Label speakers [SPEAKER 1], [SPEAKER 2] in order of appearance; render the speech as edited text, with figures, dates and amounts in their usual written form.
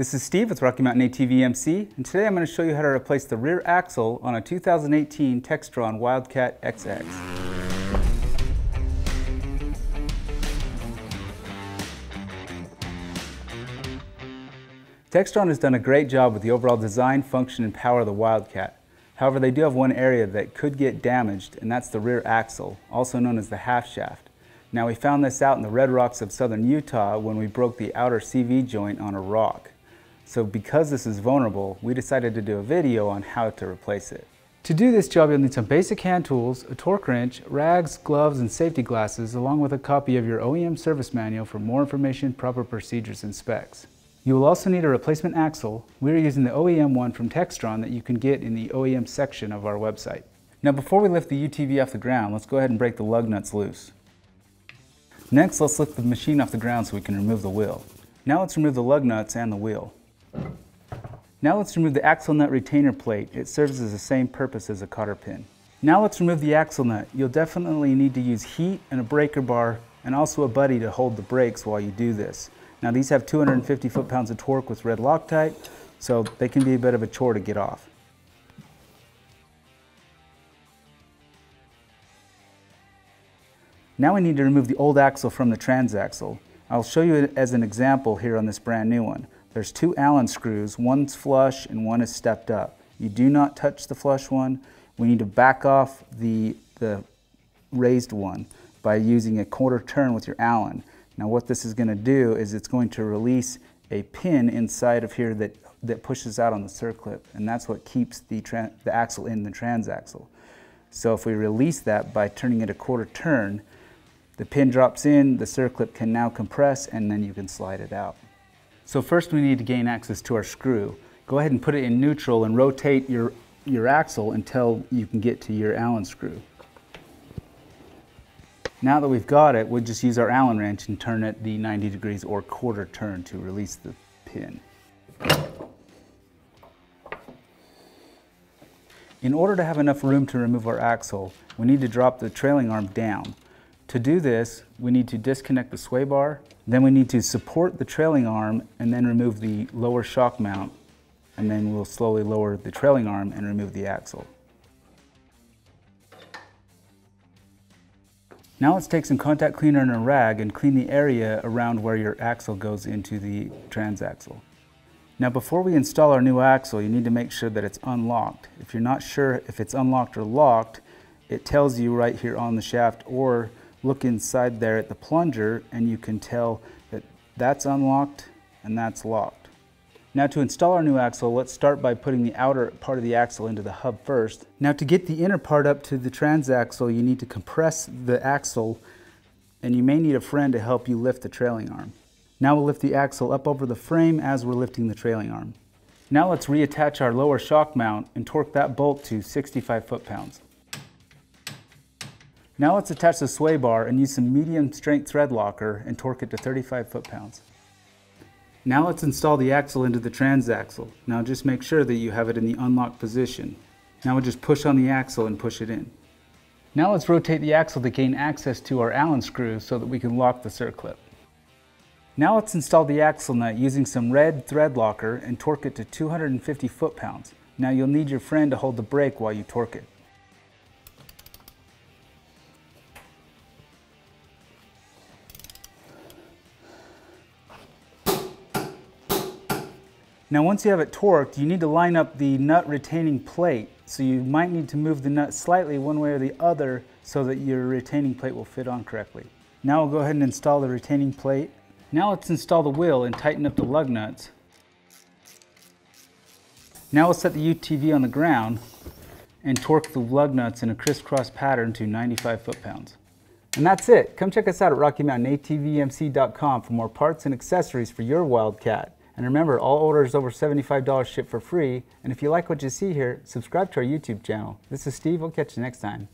[SPEAKER 1] This is Steve with Rocky Mountain ATV MC, and today I'm going to show you how to replace the rear axle on a 2018 Textron Wildcat XX. Textron has done a great job with the overall design, function, and power of the Wildcat. However, they do have one area that could get damaged, and that's the rear axle, also known as the half shaft. Now, we found this out in the red rocks of southern Utah when we broke the outer CV joint on a rock. So because this is vulnerable, we decided to do a video on how to replace it. To do this job, you'll need some basic hand tools, a torque wrench, rags, gloves, and safety glasses, along with a copy of your OEM service manual for more information, proper procedures, and specs. You will also need a replacement axle. We are using the OEM one from Textron that you can get in the OEM section of our website. Now, before we lift the UTV off the ground, let's go ahead and break the lug nuts loose. Next, let's lift the machine off the ground so we can remove the wheel. Now let's remove the lug nuts and the wheel. Now let's remove the axle nut retainer plate. It serves as the same purpose as a cotter pin. Now let's remove the axle nut. You'll definitely need to use heat and a breaker bar and also a buddy to hold the brakes while you do this. Now these have 250 foot-pounds of torque with red Loctite, so they can be a bit of a chore to get off. Now we need to remove the old axle from the transaxle. I'll show you it as an example here on this brand new one. There's two Allen screws, one's flush and one is stepped up. You do not touch the flush one. We need to back off the raised one by using a quarter turn with your Allen. Now what this is going to do is it's going to release a pin inside of here that pushes out on the circlip, and that's what keeps the axle in the transaxle. So if we release that by turning it a quarter turn, the pin drops in, the circlip can now compress, and then you can slide it out. So first we need to gain access to our screw. Go ahead and put it in neutral and rotate your axle until you can get to your Allen screw. Now that we've got it, we'll just use our Allen wrench and turn it the 90 degrees or quarter turn to release the pin. In order to have enough room to remove our axle, we need to drop the trailing arm down. To do this, we need to disconnect the sway bar, then we need to support the trailing arm and then remove the lower shock mount, and then we'll slowly lower the trailing arm and remove the axle. Now let's take some contact cleaner and a rag and clean the area around where your axle goes into the transaxle. Now before we install our new axle, you need to make sure that it's unlocked. If you're not sure if it's unlocked or locked, it tells you right here on the shaft, or look inside there at the plunger and you can tell that that's unlocked and that's locked. Now to install our new axle, let's start by putting the outer part of the axle into the hub first. Now to get the inner part up to the transaxle, you need to compress the axle, and you may need a friend to help you lift the trailing arm. Now we'll lift the axle up over the frame as we're lifting the trailing arm. Now let's reattach our lower shock mount and torque that bolt to 65 foot-pounds. Now let's attach the sway bar and use some medium strength thread locker and torque it to 35 foot-pounds. Now let's install the axle into the transaxle. Now just make sure that you have it in the unlocked position. Now we'll just push on the axle and push it in. Now let's rotate the axle to gain access to our Allen screw so that we can lock the circlip. Now let's install the axle nut using some red thread locker and torque it to 250 foot-pounds. Now you'll need your friend to hold the brake while you torque it. Now once you have it torqued, you need to line up the nut retaining plate, so you might need to move the nut slightly one way or the other so that your retaining plate will fit on correctly. Now we'll go ahead and install the retaining plate. Now let's install the wheel and tighten up the lug nuts. Now we'll set the UTV on the ground and torque the lug nuts in a crisscross pattern to 95 foot-pounds. And that's it. Come check us out at RockyMountainATVMC.com for more parts and accessories for your Wildcat. And remember, all orders over $75 ship for free. And if you like what you see here, subscribe to our YouTube channel. This is Steve. We'll catch you next time.